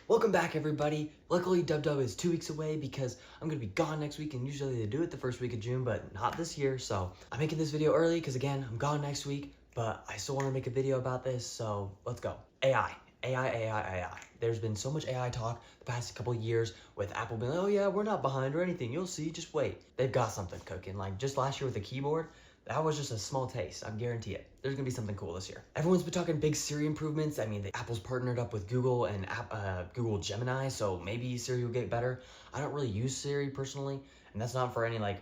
Welcome back, everybody. Luckily, WW is 2 weeks away because I'm gonna be gone next week, and usually they do it the first week of June, but not this year. So I'm making this video early because again, I'm gone next week, but I still want to make a video about this. So let's go. AI. There's been so much AI talk the past couple years with Apple being like, oh yeah, we're not behind or anything. You'll see, just wait. They've got something cooking. Like just last year with the keyboard, that was just a small taste. I guarantee it. There's gonna be something cool this year. Everyone's been talking big Siri improvements. I mean, Apple's partnered up with Google and Google Gemini, so maybe Siri will get better. I don't really use Siri personally, and that's not for any like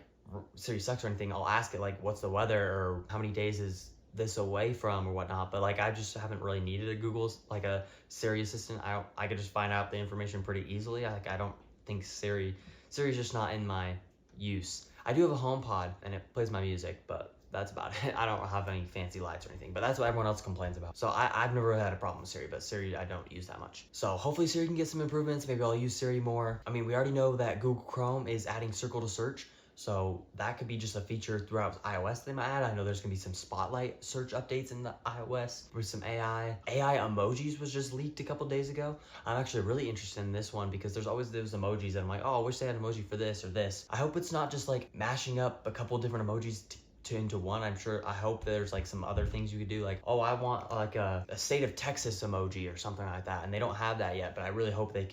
Siri sucks or anything. I'll ask it like, what's the weather or how many days is this away from or whatnot, but like I just haven't really needed a Google's like a Siri assistant. I could just find out the information pretty easily. I don't think Siri's just not in my use. I do have a HomePod and it plays my music, but that's about it. I don't have any fancy lights or anything, but that's what everyone else complains about. So I've never really had a problem with Siri, but Siri I don't use that much. So hopefully Siri can get some improvements. Maybe I'll use Siri more. I mean, we already know that Google Chrome is adding circle to search. So that could be just a feature throughout iOS they might add. I know there's gonna be some spotlight search updates in the iOS with some AI. AI emojis was just leaked a couple days ago. I'm actually really interested in this one because there's always those emojis that I'm like, oh, I wish they had an emoji for this or this. I hope it's not just like mashing up a couple different emojis into one. I hope there's like some other things you could do, like, oh, I want like a state of Texas emoji or something like that, and they don't have that yet, but I really hope you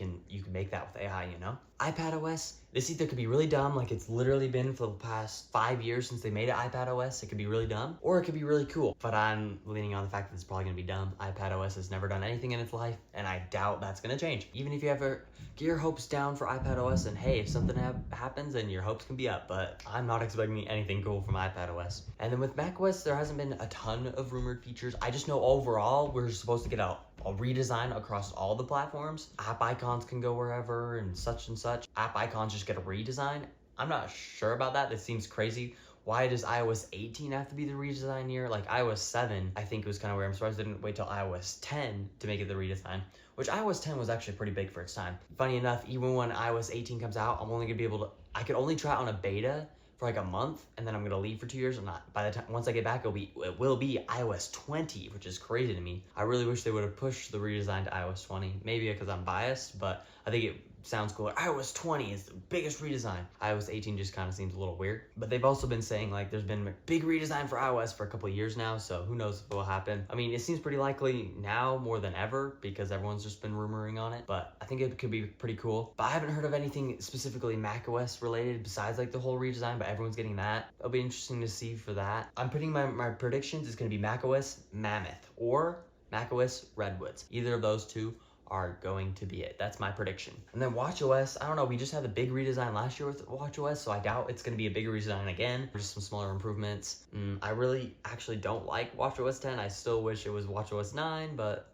can make that with AI, you know? iPadOS, this either could be really dumb, like it's literally been for the past 5 years since they made it iPadOS. It could be really dumb, or it could be really cool, but I'm leaning on the fact that it's probably gonna be dumb. iPadOS has never done anything in its life, and I doubt that's gonna change. Even if you ever get your hopes down for iPadOS, and hey, if something happens, then your hopes can be up, but I'm not expecting anything cool from iPadOS. And then with macOS, there hasn't been a ton of rumored features. I just know overall we're supposed to get a redesign across all the platforms. App icons can go wherever and such and such. App icons just get a redesign. I'm not sure about that. That seems crazy. Why does iOS 18 have to be the redesign year? Like iOS 7, I think it was kind of weird. I'm surprised they didn't wait till iOS 10 to make it the redesign, which iOS 10 was actually pretty big for its time. Funny enough, even when iOS 18 comes out, I'm only gonna be able to, I could only try it on a beta for like a month, and then I'm gonna leave for 2 years. By the time once I get back, it will be iOS 20, which is crazy to me. I really wish they would have pushed the redesign to iOS 20. Maybe because I'm biased, but I think it sounds cooler. iOS 20 is the biggest redesign. iOS 18 just kind of seems a little weird. But they've also been saying like there's been a big redesign for iOS for a couple of years now, so who knows if it will happen. I mean, it seems pretty likely now more than ever because everyone's just been rumoring on it, but I think it could be pretty cool. But I haven't heard of anything specifically macOS related besides like the whole redesign, but everyone's getting that. It'll be interesting to see for that. I'm putting my predictions is going to be macOS Mammoth or macOS Redwoods. Either of those two are going to be it. That's my prediction. And then watchOS, I don't know, we just had the big redesign last year with watchOS, so I doubt it's going to be a bigger redesign again. Just some smaller improvements. I really actually don't like watchOS 10. I still wish it was watchOS 9, but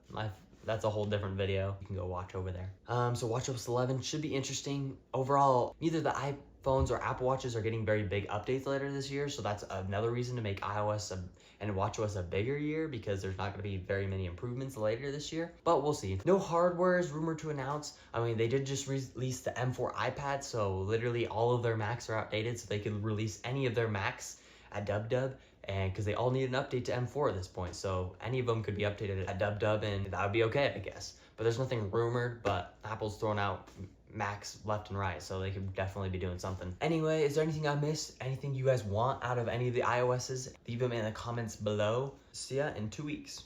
that's a whole different video. You can go watch over there. So watchOS 11 should be interesting. Overall, neither the iPhones or Apple Watches are getting very big updates later this year, so that's another reason to make iOS and watchOS a bigger year because there's not going to be very many improvements later this year, but we'll see. No hardware is rumored to announce. I mean, they did just release the M4 iPad, so literally all of their Macs are outdated, so they could release any of their Macs at WW, and because they all need an update to M4 at this point, so any of them could be updated at WW, and that would be okay, I guess. But there's nothing rumored, but Apple's throwing out Macs left and right, so they could definitely be doing something. Anyway, is there anything I missed? Anything you guys want out of any of the iOSs? Leave them in the comments below. See ya in 2 weeks.